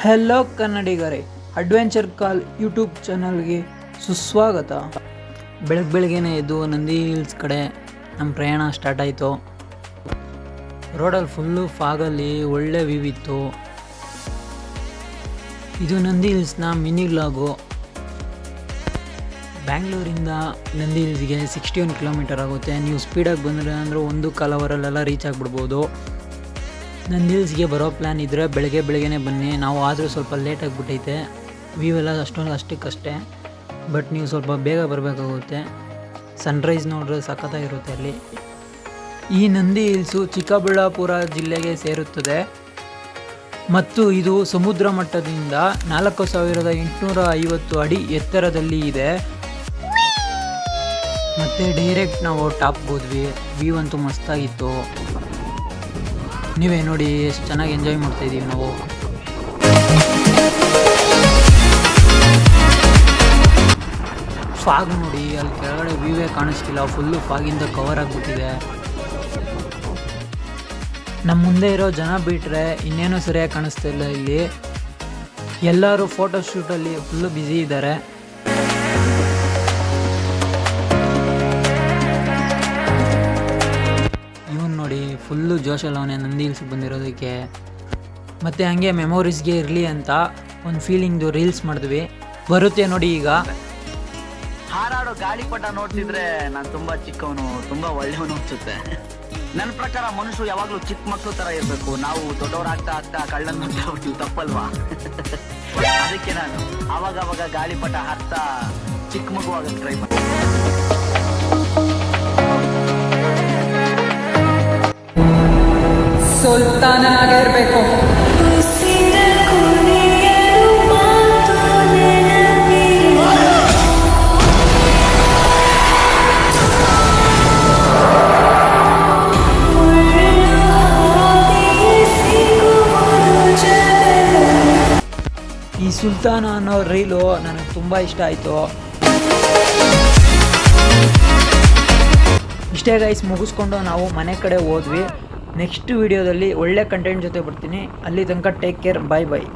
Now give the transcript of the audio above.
Hello ಕನ್ನಡಿಗರೇ, adventure ಕಾಲ್ YouTube ಚಾನಲ್ಗೆ ಸುಸ್ವಾಗತ. ಬೆಳಗ್ಗೆನೇ ಎದ್ದು ನಂದಿ ಹಿಲ್ಸ್ ಕಡೆ ನಮ್ಮ ಪ್ರಯಾಣ ಸ್ಟಾರ್ಟ್ ಆಯಿತು. ರೋಡಲ್ಲಿ ಫುಲ್ಲು ಫಾಗಲ್ಲಿ ಒಳ್ಳೆ ವ್ಯೂ ಇತ್ತು. ಇದು ನಂದಿ ಹಿಲ್ಸ್ನ ಮಿನಿ ವ್ಲಾಗು. ಬ್ಯಾಂಗ್ಳೂರಿಂದ ನಂದಿ ಹಿಲ್ಸ್ಗೆ 61 ಕಿಲೋಮೀಟರ್ ಆಗುತ್ತೆ. ನೀವು ಸ್ಪೀಡಾಗಿ ಬಂದರೆ ಅಂದರೆ 1.25 ಅವರಲ್ಲೆಲ್ಲ ರೀಚ್ ಆಗಿಬಿಡ್ಬೋದು. ನಂದಿ ಹಿಲ್ಸ್ಗೆ ಬರೋ ಪ್ಲ್ಯಾನ್ ಇದ್ದರೆ ಬೆಳಗ್ಗೆನೇ ಬನ್ನಿ. ನಾವು ಆದರೂ ಸ್ವಲ್ಪ ಲೇಟ್ ಆಗಿಬಿಟ್ಟೈತೆ. ವ್ಯೂ ಎಲ್ಲ ಅಷ್ಟಕ್ಕಷ್ಟೇ, ಬಟ್ ನೀವು ಸ್ವಲ್ಪ ಬೇಗ ಬರಬೇಕಾಗುತ್ತೆ. ಸನ್ರೈಸ್ ನೋಡ್ರೆ ಸಖತ್ತಾಗಿರುತ್ತೆ ಅಲ್ಲಿ. ಈ ನಂದಿ ಹಿಲ್ಸು ಚಿಕ್ಕಬಳ್ಳಾಪುರ ಜಿಲ್ಲೆಗೆ ಸೇರುತ್ತದೆ ಮತ್ತು ಇದು ಸಮುದ್ರ ಮಟ್ಟದಿಂದ 4850 ಅಡಿ ಎತ್ತರದಲ್ಲಿ ಇದೆ. ಮತ್ತು ಡೈರೆಕ್ಟ್ ನಾವು ಟಾಪ್ಗೆ ಹೋದ್ವಿ. ವ್ಯೂ ಅಂತೂ ಮಸ್ತಾಗಿತ್ತು. ನೀವೇ ನೋಡಿ ಎಷ್ಟು ಚೆನ್ನಾಗಿ ಎಂಜಾಯ್ ಮಾಡ್ತಾಯಿದ್ದೀವಿ ನಾವು. ಫಾಗ್ ನೋಡಿ, ಅಲ್ಲಿ ಕೆಳಗಡೆ ವ್ಯೂವೇ ಕಾಣಿಸ್ತಿಲ್ಲ, ಫುಲ್ಲು ಫಾಗಿಂದ ಕವರ್ ಆಗಿಬಿಟ್ಟಿದೆ. ನಮ್ಮ ಮುಂದೆ ಇರೋ ಜನ ಬಿಟ್ಟರೆ ಇನ್ನೇನು ಸರಿಯಾಗಿ ಕಾಣಿಸ್ತಿಲ್ಲ. ಇಲ್ಲಿ ಎಲ್ಲರೂ ಫೋಟೋಶೂಟಲ್ಲಿ ಫುಲ್ಲು ಬ್ಯುಸಿ ಇದ್ದಾರೆ. ನೋಡಿ ಫುಲ್ಲು ಜೋಶಲ್ಲವನೇ ನಂದಿ ಹಿಲ್ಸ್ ಬಂದಿರೋದಕ್ಕೆ. ಮತ್ತು ಹಂಗೆ ಮೆಮೊರೀಸ್ಗೆ ಇರಲಿ ಅಂತ ಒಂದು ಫೀಲಿಂಗ್ದು ರೀಲ್ಸ್ ಮಾಡಿದ್ವಿ. ಬರುತ್ತೆ ನೋಡಿ. ಈಗ ಹಾರಾಡೋ ಗಾಳಿಪಟ ನೋಡ್ತಿದ್ರೆ ನಾನು ತುಂಬಾ ಚಿಕ್ಕವನು, ತುಂಬಾ ಒಳ್ಳೆಯವನು ಅನ್ಸುತ್ತೆ. ನನ್ನ ಪ್ರಕಾರ ಮನುಷ್ಯರು ಯಾವಾಗಲೂ ಚಿಕ್ಕ ಮಕ್ಕಳು ತರ ಇರಬೇಕು. ನಾವು ದೊಡ್ಡವರಾಗ್ತಾ ಆಗ್ತಾ ಕಳ್ಳನ್ ಮಾಡ್ತಾ ಹೋಗ್ತೀವಿ, ತಪ್ಪಲ್ವಾ? ಅದಕ್ಕೆ ನಾನು ಅವಾಗ ಗಾಳಿಪಟ ಹಾಕ್ತಾ ಚಿಕ್ಕ ಮಗು ಆಗಕ್ಕೆ ಟ್ರೈ ಮಾಡ್ತೀನಿ. ಸುಲ್ತಾನನಾಗಿರ್ಬೇಕು. ಈ ಸುಲ್ತಾನ ಅನ್ನೋ ರೀಲು ನನಗೆ ತುಂಬ ಇಷ್ಟ ಆಯಿತು. ಇಷ್ಟೇ ಗೈಸ್, ಮುಗಿಸ್ಕೊಂಡು ನಾವು ಮನೆ ಕಡೆ ಹೋದ್ವಿ. ನೆಕ್ಸ್ಟ್ ವಿಡಿಯೋದಲ್ಲಿ ಒಳ್ಳೆ ಕಂಟೆಂಟ್ ಜೊತೆ ಬರ್ತೀನಿ. ಅಲ್ಲಿ ತನಕ ಟೇಕ್ ಕೇರ್, ಬಾಯ್ ಬಾಯ್.